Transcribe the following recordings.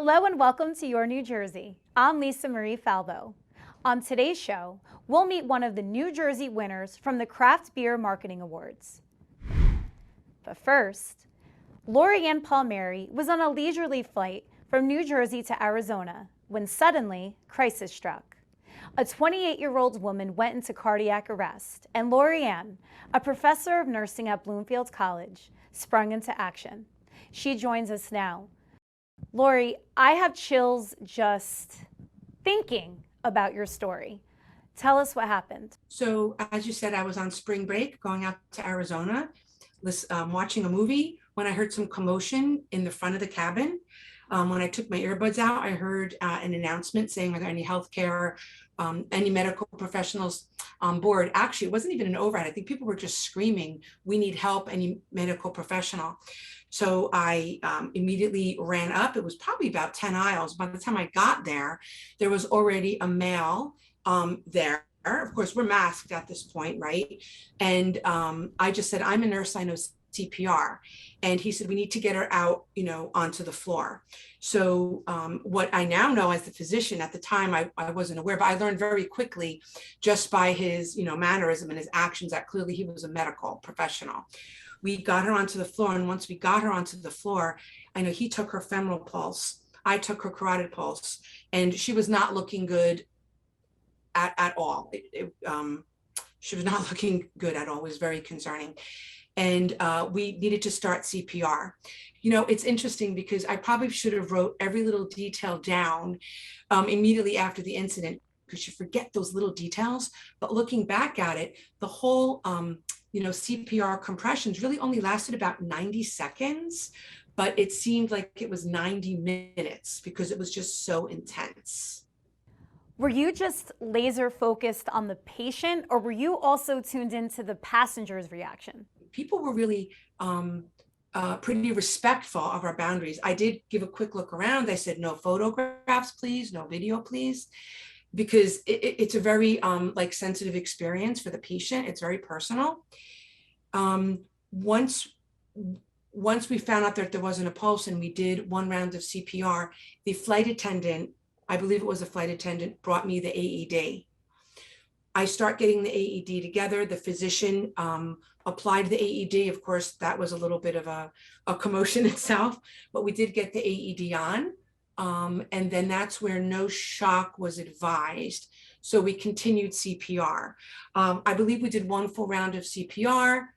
Hello and welcome to Your New Jersey. I'm Lisa Marie Falbo. On today's show, we'll meet one of the New Jersey winners from the Craft Beer Marketing Awards. But first, Lori Ann Palmieri was on a leisurely flight from New Jersey to Arizona when suddenly crisis struck. A 28-year-old woman went into cardiac arrest, and Lori Ann, a professor of nursing at Bloomfield College, sprung into action. She joins us now. Lori, I have chills just thinking about your story. Tell us what happened. So, as you said, I was on spring break going out to Arizona, watching a movie when I heard some commotion in the front of the cabin. When I took my earbuds out, I heard an announcement saying, are there any healthcare, any medical professionals on board? Actually, it wasn't even an overhead. I think people were just screaming, we need help, any medical professional. So I immediately ran up. It was probably about 10 aisles. By the time I got there, there was already a male there. Of course, we're masked at this point, right? And I just said, I'm a nurse, I know CPR. And he said, we need to get her out, onto the floor. So what I now know as the physician, at the time I wasn't aware, but I learned very quickly just by his, mannerism and his actions that clearly he was a medical professional. We got her onto the floor. And once we got her onto the floor, I know he took her femoral pulse. I took her carotid pulse, and she was not looking good at all. She was not looking good at all. It was very concerning. And we needed to start CPR. It's interesting because I probably should have wrote every little detail down immediately after the incident, because you forget those little details. But looking back at it, the whole, CPR compressions really only lasted about 90 seconds, but it seemed like it was 90 minutes because it was just so intense. Were you just laser focused on the patient, or were you also tuned into the passenger's reaction? People were really pretty respectful of our boundaries. I did give a quick look around. I said, no photographs, please, no video, please, because it's a very sensitive experience for the patient. It's very personal. Once we found out that there wasn't a pulse and we did one round of CPR, the flight attendant, I believe it was a flight attendant, brought me the AED. I start getting the AED together. The physician applied the AED. Of course, that was a little bit of a commotion itself, but we did get the AED on. And then that's where no shock was advised. So we continued CPR. I believe we did one full round of CPR,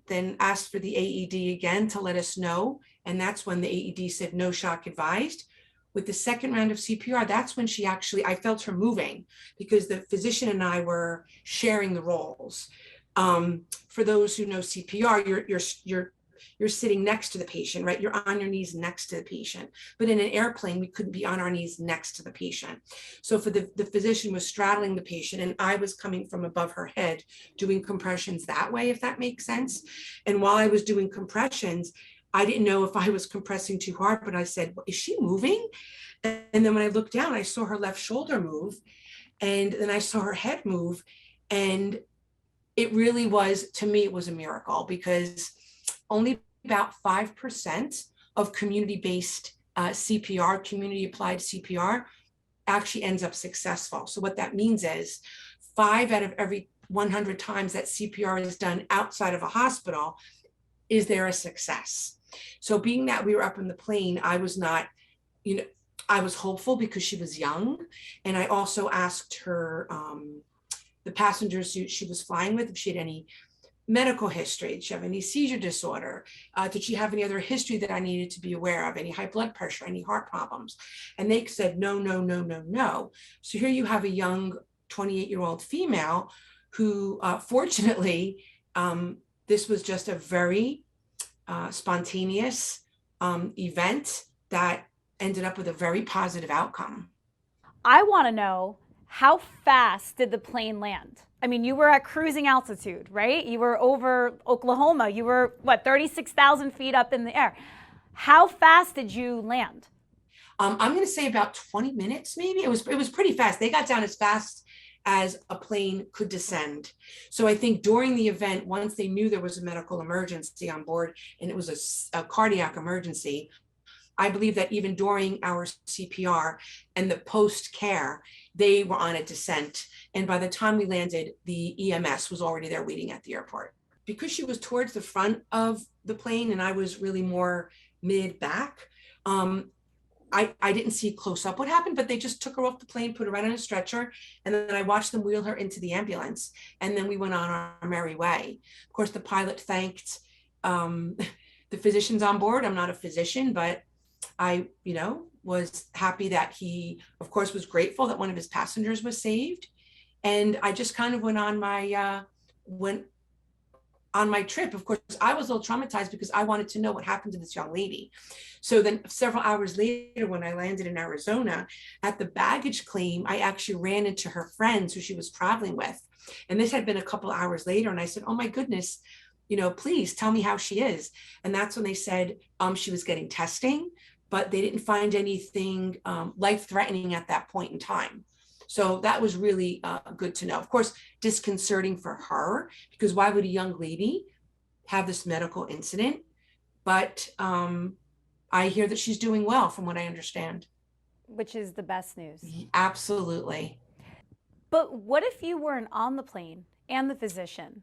then asked for the AED again to let us know. And that's when the AED said no shock advised. With the second round of CPR, that's when I felt her moving, because the physician and I were sharing the roles. For those who know CPR, you're sitting next to the patient, right? You're on your knees next to the patient. But in an airplane, we couldn't be on our knees next to the patient. So for the physician was straddling the patient, and I was coming from above her head doing compressions that way, if that makes sense. And while I was doing compressions, I didn't know if I was compressing too hard, but I said, is she moving? And then when I looked down, I saw her left shoulder move, and then I saw her head move. And it really was, to me, it was a miracle, because only about 5% of community-based CPR, community-applied CPR, actually ends up successful. So what that means is 5 out of every 100 times that CPR is done outside of a hospital, is there a success? So being that we were up in the plane, I was not, I was hopeful because she was young. And I also asked her, the passengers she was flying with, if she had any medical history. Did she have any seizure disorder? Did she have any other history that I needed to be aware of? Any high blood pressure, any heart problems? And they said, no, no, no, no, no. So here you have a young 28-year-old female who, fortunately, this was just a very spontaneous event that ended up with a very positive outcome. I want to know, how fast did the plane land? I mean, you were at cruising altitude, right? You were over Oklahoma. You were, 36,000 feet up in the air. How fast did you land? I'm going to say about 20 minutes, maybe. It was pretty fast. They got down as fast as a plane could descend. So I think during the event, once they knew there was a medical emergency on board, and it was a cardiac emergency, I believe that even during our CPR and the post care, they were on a descent. And by the time we landed, the EMS was already there waiting at the airport. Because she was towards the front of the plane and I was really more mid back, I didn't see close up what happened, but they just took her off the plane, put her right on a stretcher, and then I watched them wheel her into the ambulance. And then we went on our merry way. Of course, the pilot thanked the physicians on board. I'm not a physician, but I, was happy that he, of course, was grateful that one of his passengers was saved. And I just kind of went on my trip. Of course, I was a little traumatized because I wanted to know what happened to this young lady. So then several hours later, when I landed in Arizona, at the baggage claim, I actually ran into her friends who she was traveling with. And this had been a couple hours later. And I said, oh my goodness, please tell me how she is. And that's when they said she was getting testing, but they didn't find anything life-threatening at that point in time. So that was really good to know. Of course, disconcerting for her, because why would a young lady have this medical incident? But I hear that she's doing well, from what I understand. Which is the best news. Absolutely. But what if you weren't on the plane and the physician?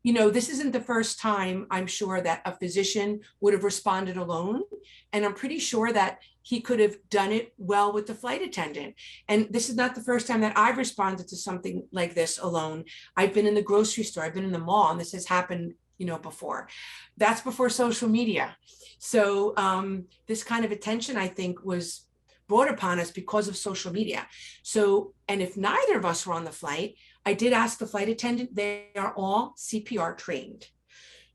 This isn't the first time, I'm sure, that a physician would have responded alone. And I'm pretty sure that he could have done it well with the flight attendant. And this is not the first time that I've responded to something like this alone. I've been in the grocery store, I've been in the mall, and this has happened, before. That's before social media. So this kind of attention, I think, was brought upon us because of social media. So, and if neither of us were on the flight, I did ask the flight attendant, they are all CPR trained.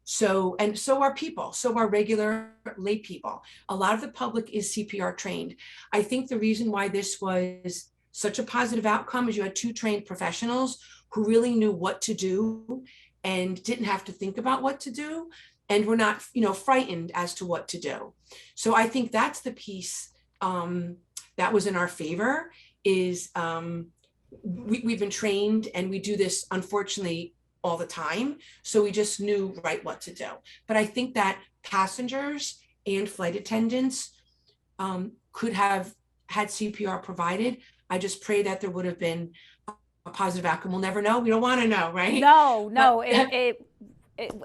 So, and so are people, so are regular lay people. A lot of the public is CPR trained. I think the reason why this was such a positive outcome is you had two trained professionals who really knew what to do and didn't have to think about what to do and were not, frightened as to what to do. So I think that's the piece that was in our favor is we've been trained and we do this, unfortunately, all the time. So we just knew right what to do. But I think that passengers and flight attendants could have had CPR provided. I just pray that there would have been a positive outcome. We'll never know. We don't want to know, right? No, it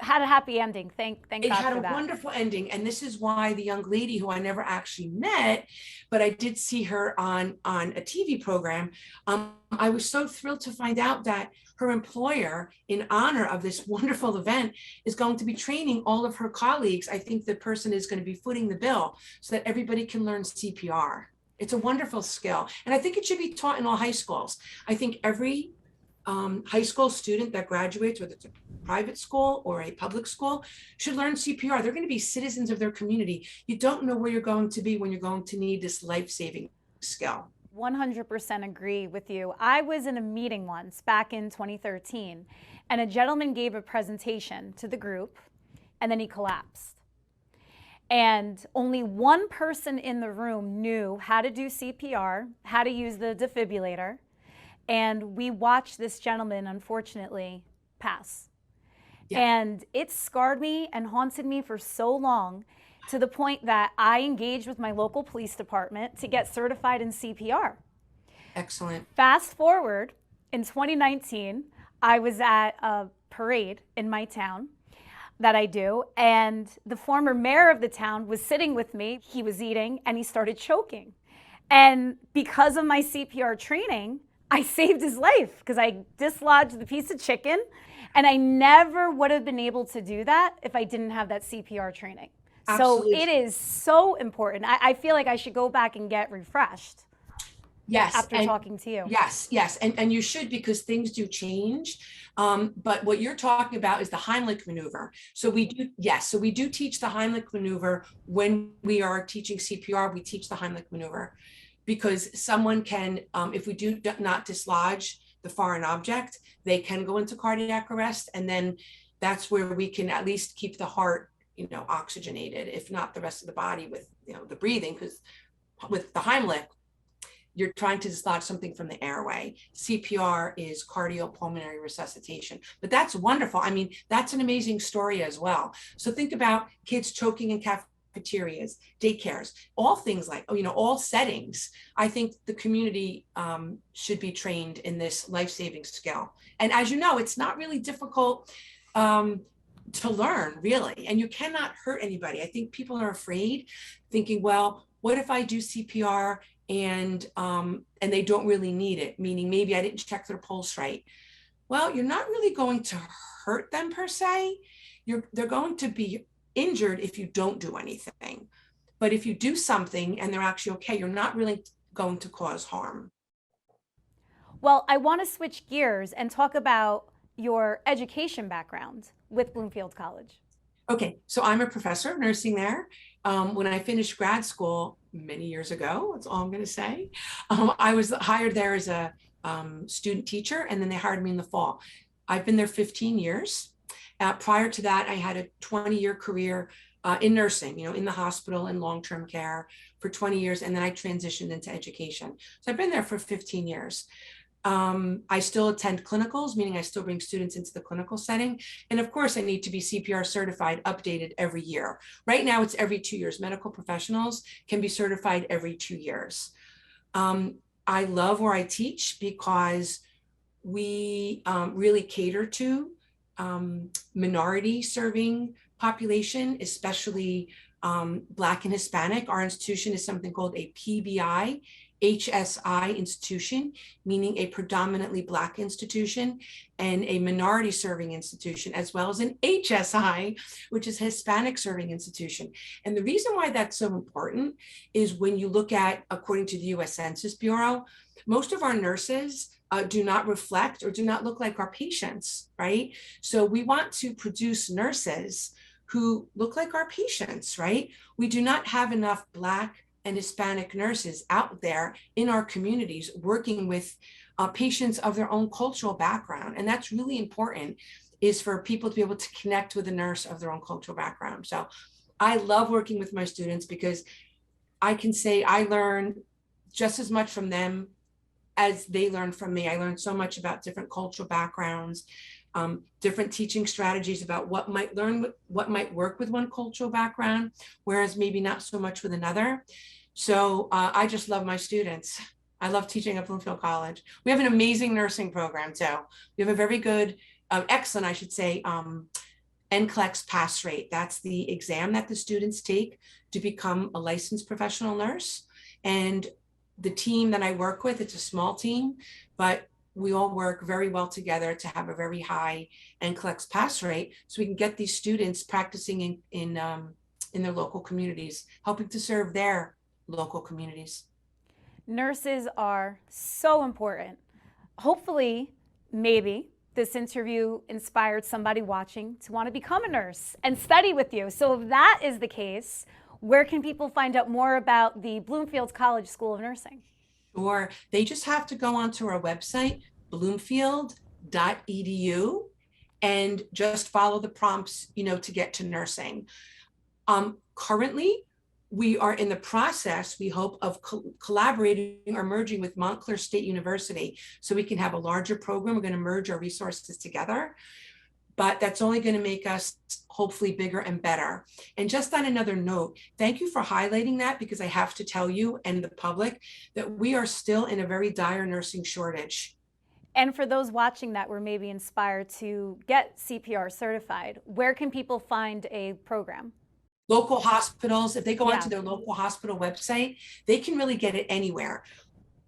had a happy ending. Thank God for that. It had a wonderful ending. And this is why the young lady who I never actually met, but I did see her on a TV program. I was so thrilled to find out that her employer, in honor of this wonderful event, is going to be training all of her colleagues. I think the person is going to be footing the bill so that everybody can learn CPR. It's a wonderful skill. And I think it should be taught in all high schools. I think every high school student that graduates, whether it's a private school or a public school, should learn CPR. They're going to be citizens of their community. You don't know where you're going to be when you're going to need this life-saving skill. 100% agree with you. I was in a meeting once back in 2013, and a gentleman gave a presentation to the group, and then he collapsed. And only one person in the room knew how to do CPR, how to use the defibrillator, and we watched this gentleman, unfortunately, pass. Yeah. And it scarred me and haunted me for so long, to the point that I engaged with my local police department to get certified in CPR. Excellent. Fast forward, in 2019, I was at a parade in my town that I do, and the former mayor of the town was sitting with me. He was eating, and he started choking. And because of my CPR training, I saved his life because I dislodged the piece of chicken, and I never would have been able to do that if I didn't have that CPR training. Absolutely. So it is so important. I feel like I should go back and get refreshed. Yes. After talking to you. Yes. And you should, because things do change. But what you're talking about is the Heimlich maneuver. So we do teach the Heimlich maneuver when we are teaching CPR. We teach the Heimlich maneuver because someone can, if we do not dislodge the foreign object, they can go into cardiac arrest. And then that's where we can at least keep the heart, oxygenated, if not the rest of the body with, the breathing, because with the Heimlich, you're trying to dislodge something from the airway. CPR is cardiopulmonary resuscitation, but that's wonderful. I mean, that's an amazing story as well. So think about kids choking in cafeterias, daycares, all things like, all settings. I think the community should be trained in this life-saving skill. And as you know, it's not really difficult to learn, really, and you cannot hurt anybody. I think people are afraid, thinking, well, what if I do CPR and they don't really need it, meaning maybe I didn't check their pulse right. Well, you're not really going to hurt them per se. They're going to be injured if you don't do anything. But if you do something and they're actually okay, you're not really going to cause harm. Well, I want to switch gears and talk about your education background with Bloomfield College. Okay, so I'm a professor of nursing there. When I finished grad school many years ago, that's all I'm going to say, I was hired there as a student teacher, and then they hired me in the fall. I've been there 15 years. Prior to that, I had a 20-year career in nursing, in the hospital and long-term care for 20 years, and then I transitioned into education. So I've been there for 15 years. I still attend clinicals, meaning I still bring students into the clinical setting. And of course, I need to be CPR certified, updated every year. Right now, it's every 2 years. Medical professionals can be certified every 2 years. I love where I teach because we really cater to minority serving population, especially Black and Hispanic. Our institution is something called a PBI HSI institution, meaning a predominantly Black institution, and a minority serving institution, as well as an HSI, which is Hispanic serving institution. And the reason why that's so important is when you look at, according to the US Census Bureau, most of our nurses do not reflect or do not look like our patients, right? So we want to produce nurses who look like our patients, right? We do not have enough Black and Hispanic nurses out there in our communities working with patients of their own cultural background. And that's really important, is for people to be able to connect with a nurse of their own cultural background. So I love working with my students because I can say I learn just as much from them as they learn from me. I learned so much about different cultural backgrounds, different teaching strategies about what might work with one cultural background, whereas maybe not so much with another. So I just love my students. I love teaching at Bloomfield College. We have an amazing nursing program too. We have a very good, excellent, I should say, NCLEX pass rate. That's the exam that the students take to become a licensed professional nurse. And the team that I work with, it's a small team, but we all work very well together to have a very high NCLEX pass rate, so we can get these students practicing in their local communities, helping to serve their local communities. Nurses are so important. Hopefully, maybe this interview inspired somebody watching to want to become a nurse and study with you. So if that is the case, where can people find out more about the Bloomfield College School of Nursing? Or they just have to go onto our website, bloomfield.edu, and just follow the prompts, to get to nursing. Currently, we are in the process, we hope, of collaborating or merging with Montclair State University, so we can have a larger program. We're going to merge our resources together, but that's only going to make us hopefully bigger and better. And just on another note, thank you for highlighting that, because I have to tell you and the public that we are still in a very dire nursing shortage. And for those watching that were maybe inspired to get CPR certified, where can people find a program? Local hospitals, if they go onto their local hospital website, they can really get it anywhere.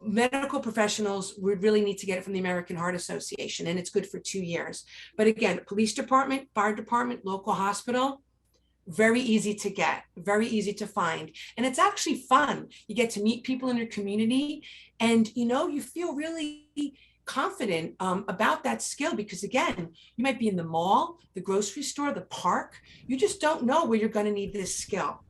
Medical professionals would really need to get it from the American Heart Association, and it's good for 2 years. But again, police department, fire department, local hospital, very easy to get, very easy to find. And it's actually fun. You get to meet people in your community, and you feel really confident about that skill, because again, you might be in the mall, the grocery store, the park. You just don't know where you're going to need this skill.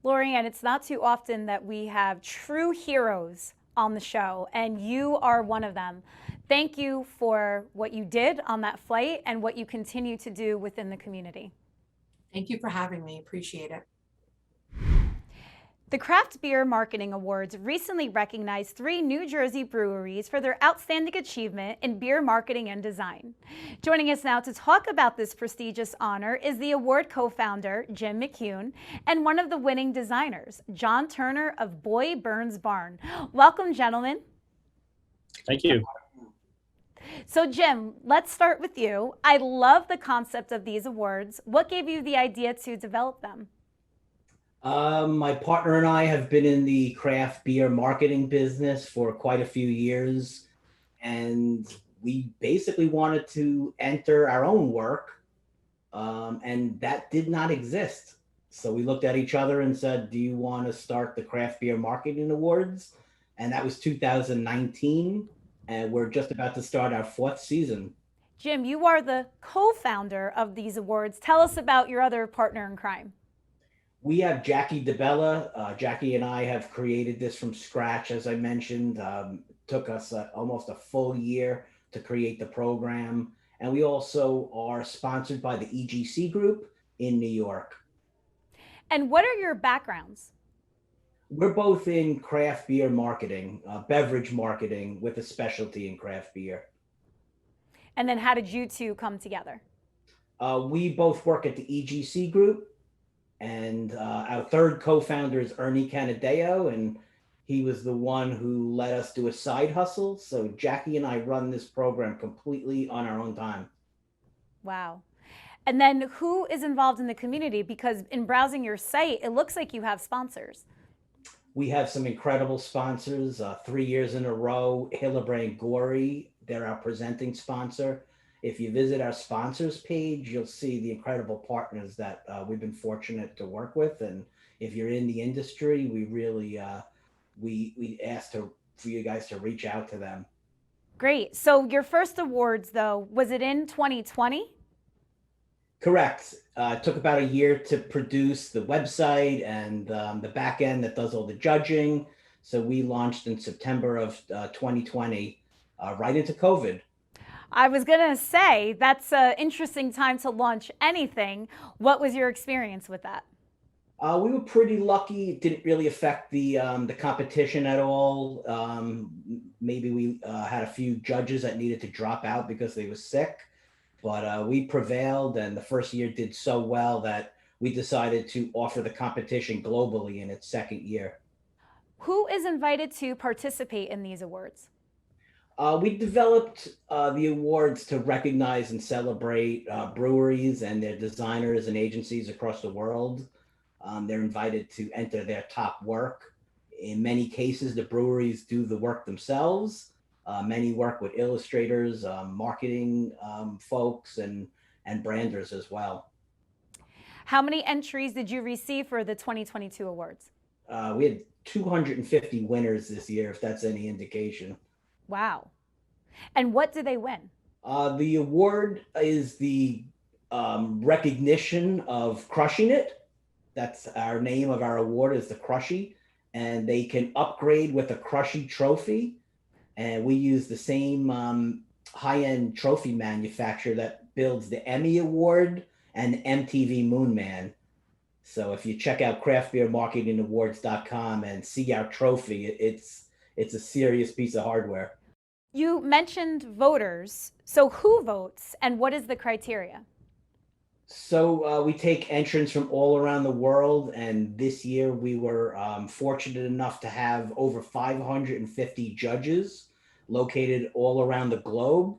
Lori Ann, it's not too often that we have true heroes on the show, and you are one of them. Thank you for what you did on that flight and what you continue to do within the community. Thank you for having me. Appreciate it. The Craft Beer Marketing Awards recently recognized 3 New Jersey breweries for their outstanding achievement in beer marketing and design. Joining us now to talk about this prestigious honor is the award co-founder, Jim McCune, and one of the winning designers, John Turner of Boy Burns Barn. Welcome, gentlemen. Thank you. So Jim, let's start with you. I love the concept of these awards. What gave you the idea to develop them? My partner and I have been in the craft beer marketing business for quite a few years, and we basically wanted to enter our own work, and that did not exist. So we looked at each other and said, do you want to start the Craft Beer Marketing Awards? And that was 2019, and we're just about to start our 4th season. Jim, you are the co-founder of these awards. Tell us about your other partner in crime. We have Jackie DeBella. Jackie and I have created this from scratch, as I mentioned. Took us almost a full year to create the program. And we also are sponsored by the EGC Group in New York. And what are your backgrounds? We're both in craft beer marketing, beverage marketing with a specialty in craft beer. And then how did you two come together? We both work at the EGC Group. And our third co-founder is Ernie Canadeo, and he was the one who let us do a side hustle. So Jackie and I run this program completely on our own time. Wow. And then who is involved in the community? Because in browsing your site, it looks like you have sponsors. We have some incredible sponsors, 3 years in a row. Hillebrand Gorey, they're our presenting sponsor. If you visit our sponsors page, you'll see the incredible partners that we've been fortunate to work with. And if you're in the industry, we really, we asked for you guys to reach out to them. Great. So your first awards, though, was it in 2020? Correct. It took about a year to produce the website and the back end that does all the judging. So we launched in September of 2020, right into COVID. I was going to say, that's an interesting time to launch anything. What was your experience with that? We were pretty lucky. It didn't really affect the competition at all. Maybe we had a few judges that needed to drop out because they were sick, but we prevailed, and the first year did so well that we decided to offer the competition globally in its 2nd year. Who is invited to participate in these awards? We developed the awards to recognize and celebrate breweries and their designers and agencies across the world. They're invited to enter their top work. In many cases, the breweries do the work themselves. Many work with illustrators, marketing folks, and branders as well. How many entries did you receive for the 2022 awards? We had 250 winners this year, if that's any indication. Wow. And what did they win? The award is the recognition of crushing it. That's our name of our award, is the Crushy. And they can upgrade with a Crushy trophy. And we use the same high-end trophy manufacturer that builds the Emmy Award and MTV Moon Man. So if you check out craftbeermarketingawards.com and see our trophy, it's a serious piece of hardware. You mentioned voters. So who votes and what is the criteria? So we take entrants from all around the world. And this year we were fortunate enough to have over 550 judges located all around the globe.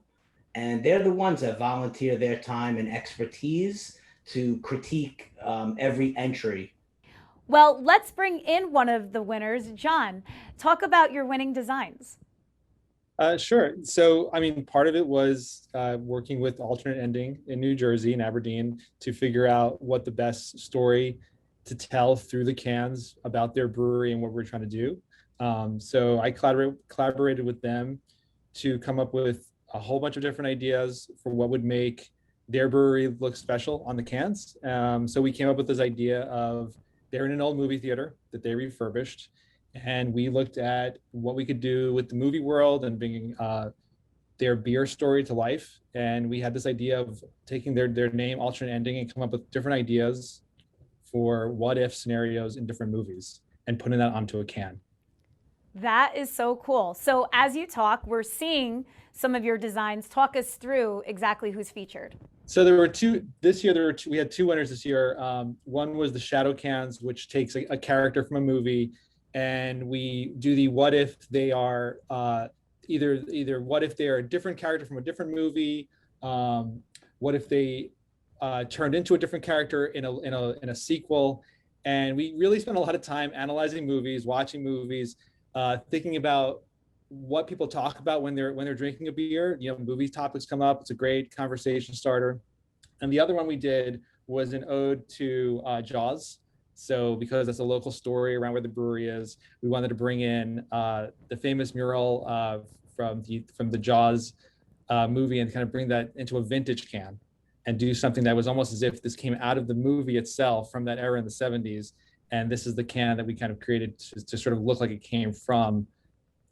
And they're the ones that volunteer their time and expertise to critique every entry. Well, let's bring in one of the winners. John, talk about your winning designs. Sure. So, I mean, part of it was working with Alternate Ending in New Jersey and Aberdeen to figure out what the best story to tell through the cans about their brewery and what we're trying to do. So I collaborated with them to come up with a whole bunch of different ideas for what would make their brewery look special on the cans. So we came up with this idea of they're in an old movie theater that they refurbished. And we looked at what we could do with the movie world and bringing their beer story to life. And we had this idea of taking their name, Alternate Ending, and come up with different ideas for what if scenarios in different movies. and putting that onto a can. That is so cool. So as you talk, we're seeing some of your designs. Talk us through exactly who's featured. So there were two this year. We had two winners this year. One was the shadow cans, which takes a character from a movie, and we do the what if they are either what if they are a different character from a different movie, what if they turned into a different character in a sequel, and we really spent a lot of time analyzing movies, watching movies, thinking about what people talk about when they're drinking a beer. Movie topics come up. It's a great conversation starter. And the other one we did was an ode to Jaws. So because that's a local story around where the brewery is, we wanted to bring in the famous mural from the Jaws movie and kind of bring that into a vintage can and do something that was almost as if this came out of the movie itself from that era in the 70s. And this is the can that we kind of created to sort of look like it came from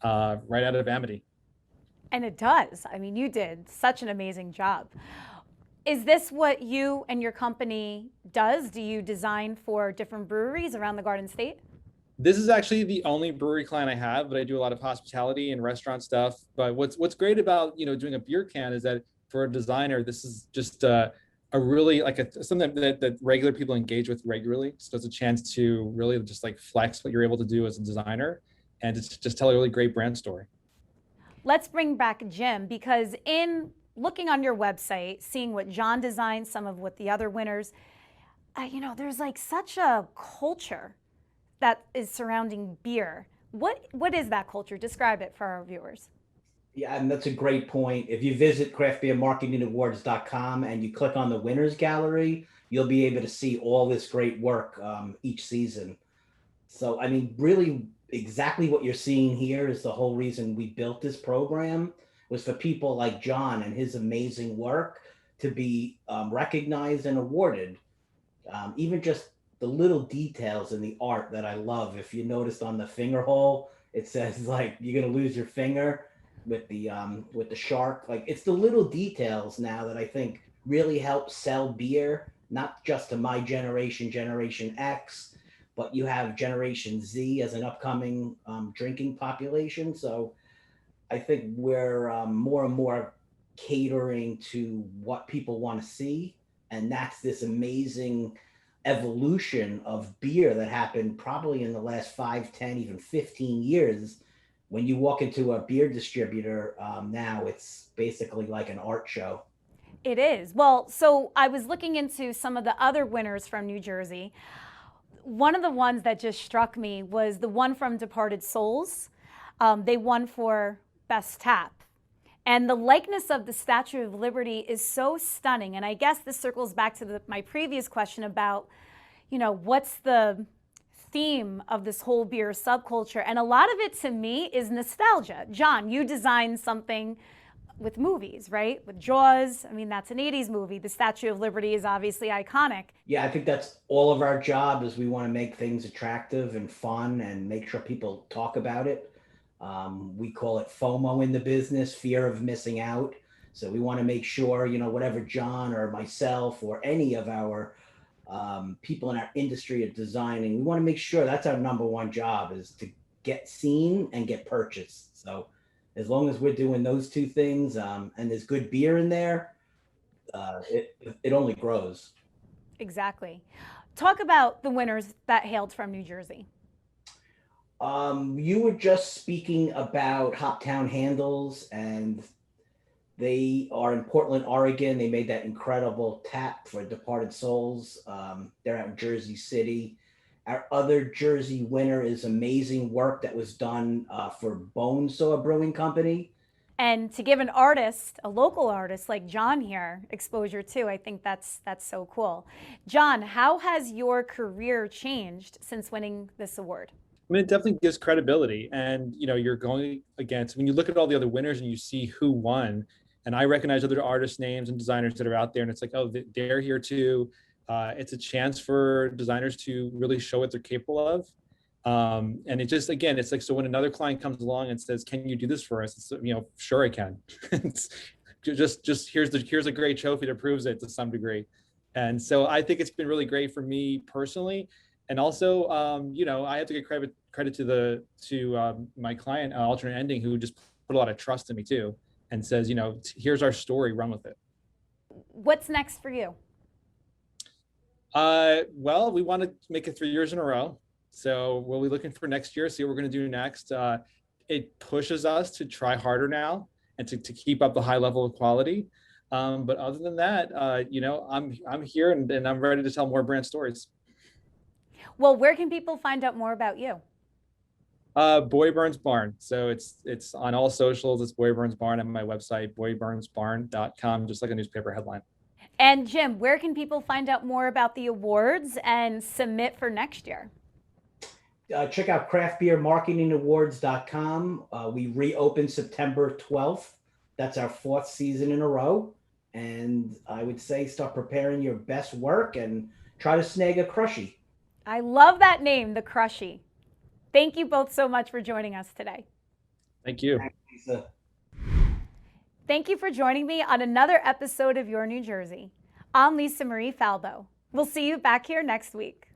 right out of Amity. And it does. I mean, you did such an amazing job. Is this what you and your company does? Do you design for different breweries around the Garden State? This is actually the only brewery client I have, but I do a lot of hospitality and restaurant stuff. But what's great about doing a beer can is that for a designer, this is just a really something that regular people engage with regularly. So it's a chance to really just like flex what you're able to do as a designer and just tell a really great brand story. Let's bring back Jim, because in looking on your website, seeing what John designed, some of what the other winners, there's like such a culture that is surrounding beer. What is that culture? Describe it for our viewers. Yeah, and that's a great point. If you visit craftbeermarketingawards.com and you click on the winners gallery, you'll be able to see all this great work each season. So, I mean, really exactly what you're seeing here is the whole reason we built this program, was for people like John and his amazing work to be recognized and awarded. Even just the little details in the art that I love. If you noticed on the finger hole, it says like you're gonna lose your finger with the shark. Like, it's the little details now that I think really help sell beer, not just to my generation, Generation X, but you have Generation Z as an upcoming drinking population. So I think we're more and more catering to what people want to see. And that's this amazing evolution of beer that happened probably in the last 5, 10, even 15 years. When you walk into a beer distributor now, it's basically like an art show. It is. Well, so I was looking into some of the other winners from New Jersey. One of the ones that just struck me was the one from Departed Souls. They won for Best Tap. And the likeness of the Statue of Liberty is so stunning. And I guess this circles back to my previous question about, what's the theme of this whole beer subculture? And a lot of it to me is nostalgia. John, you designed something with movies, right? With Jaws. I mean, that's an 80s movie. The Statue of Liberty is obviously iconic. Yeah, I think that's all of our job, is we want to make things attractive and fun and make sure people talk about it. We call it FOMO in the business, fear of missing out. So we want to make sure, whatever John or myself or any of our people in our industry are designing, we want to make sure that's our number one job, is to get seen and get purchased. So as long as we're doing those two things and there's good beer in there, it only grows. Exactly. Talk about the winners that hailed from New Jersey. You were just speaking about Hoptown Handles, and they are in Portland, Oregon. They made that incredible tap for Departed Souls. They're out in Jersey City. Our other Jersey winner is amazing work that was done for Bone Saw Brewing Company. And to give an artist, a local artist like John here, exposure too, I think that's so cool. John, how has your career changed since winning this award? I mean, it definitely gives credibility, and you're going against, when you look at all the other winners and you see who won, and I recognize other artist names and designers that are out there, and it's like, oh, they're here too. It's a chance for designers to really show what they're capable of. And it just, again, it's like, so when another client comes along and says, can you do this for us? It's, sure I can. It's just here's a great trophy that proves it to some degree. And so I think it's been really great for me personally. And also, I have to get credit to my client, Alternate Ending, who just put a lot of trust in me too, and says, here's our story, run with it. What's next for you? Well, we want to make it 3 years in a row. So we'll be looking for next year, see what we're going to do next. It pushes us to try harder now and to keep up the high level of quality. But other than that, I'm here and I'm ready to tell more brand stories. Well, where can people find out more about you? Boy Burns Barn. So it's on all socials. It's Boy Burns Barn, and my website, boyburnsbarn.com, just like a newspaper headline. And Jim, where can people find out more about the awards and submit for next year? Check out craftbeermarketingawards.com. We reopened September 12th. That's our 4th season in a row. And I would say start preparing your best work and try to snag a crushie. I love that name, the Crushie. Thank you both so much for joining us today. Thank you. Thanks, Lisa. Thank you for joining me on another episode of Your New Jersey. I'm Lisa Marie Falbo. We'll see you back here next week.